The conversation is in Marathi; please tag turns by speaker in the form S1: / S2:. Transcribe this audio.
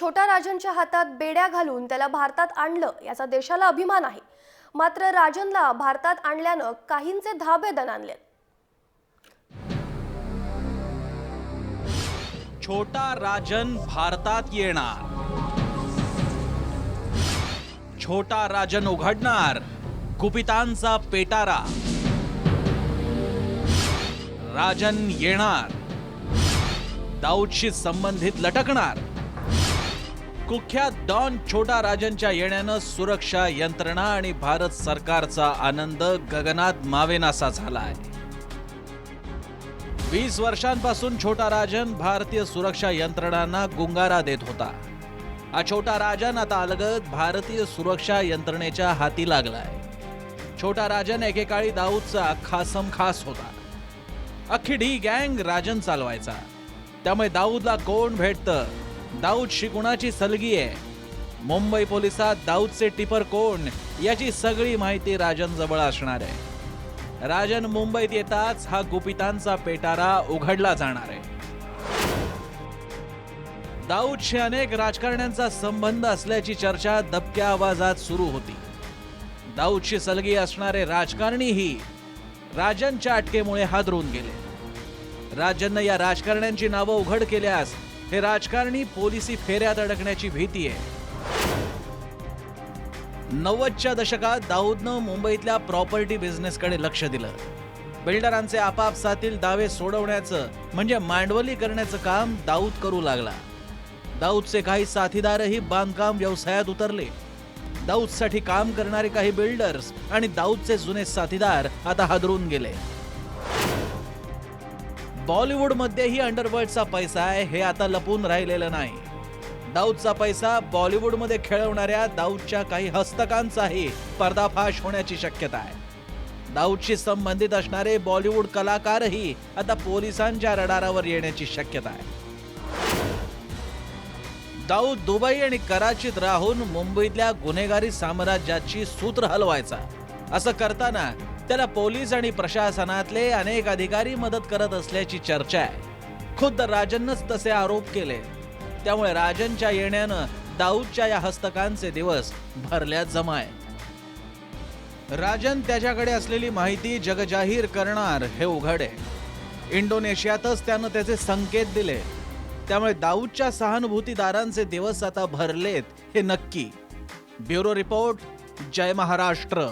S1: छोट्या राजनच्या हातात बेड्या घालून त्याला भारतात आणलं याचा देशाला अभिमान आहे। मात्र राजनला भारतात आणल्यानं काहींचे धाबे दणाणले।
S2: छोटा राजन भारतात येणार, छोटा राजन उघडणार गुपितांचा पेटारा। राजन येणार, दाऊदशी संबंधित लटकणार। कुख्यात डॉन छोटा राजनच्या येण्यानं सुरक्षा यंत्रणा आणि भारत सरकारचा आनंद गगनात मावेनासा झालाय। 20 वर्षांपासून छोटा राजन भारतीय सुरक्षा यंत्रणांना गुंगारा देत होता। हा छोटा राजन आता अलगद भारतीय सुरक्षा यंत्रणेच्या हाती लागलाय। छोटा राजन एकेकाळी दाऊदचा खासम खास होता। अख्खी डी गँग राजन चालवायचा, त्यामुळे दाऊदला कोण भेटतं, दाऊदशी कुणाची सलगी आहे, मुंबई पोलिसात दाऊदचे टिपर कोण याची सगळी माहिती राजन जवळ असणार आहे। राजन मुंबईत येताच हा गुपितांचा पेटारा उघडला जाणार आहे। दाऊदशी अनेक राजकारण्यांचा संबंध असल्याची चर्चा दबक्या आवाजात सुरू होती। दाऊदशी सलगी असणारे राजकारणीही राजनच्या अटकेमुळे हादरून गेले। राजननं या राजकारण्यांची नावं उघड केल्यास हे राजकारणी पोलिसी फेऱ्यात अडकण्याची भीती आहे। 90च्या दशकात दाऊदनं मुंबईतल्या प्रॉपर्टी बिझनेसकडे लक्ष दिलं। बिल्डरांचे आपापसातील दावे सोडवण्याचं म्हणजे मांडवली करण्याचं काम दाऊद करू लागला। दाऊदचे काही साथीदारही बांधकाम व्यवसायात उतरले। दाऊदसाठी काम करणारे काही बिल्डर्स आणि दाऊदचे जुने साथीदार आता हादरून गेले। बॉलिवूडमध्येही अंडरवर्ल्डचा पैसा आहे हे आता लपून राहिलेलं नाही। दाऊदचा पैसा बॉलिवूडमध्ये खेळवणाऱ्या दाऊदच्या काही हस्तकांचाही पर्दाफाश होण्याची शक्यता आहे। दाऊदशी संबंधित असणारे बॉलिवूड कलाकारही आता पोलिसांच्या रडारावर येण्याची शक्यता आहे। दाऊद दुबई आणि कराचीत राहून मुंबईतल्या गुन्हेगारी साम्राज्याची सूत्र हलवायचा। असं करताना त्याला पोलीस आणि प्रशासनातले अनेक अधिकारी मदत करत असल्याची चर्चा आहे। खुद्द राजननंच तसे आरोप केले। त्यामुळे राजनच्या येण्यानं दाऊदच्या या हस्तकांचे दिवस भरल्या जमाय। राजन त्याच्याकडे असलेली माहिती जगजाहीर करणार हे उघड आहे। इंडोनेशियातच त्यानं त्याचे संकेत दिले, त्यामुळे दाऊदच्या सहानुभूतीदारांचे दिवस आता भरलेत हे नक्की। ब्युरो रिपोर्ट, जय महाराष्ट्र।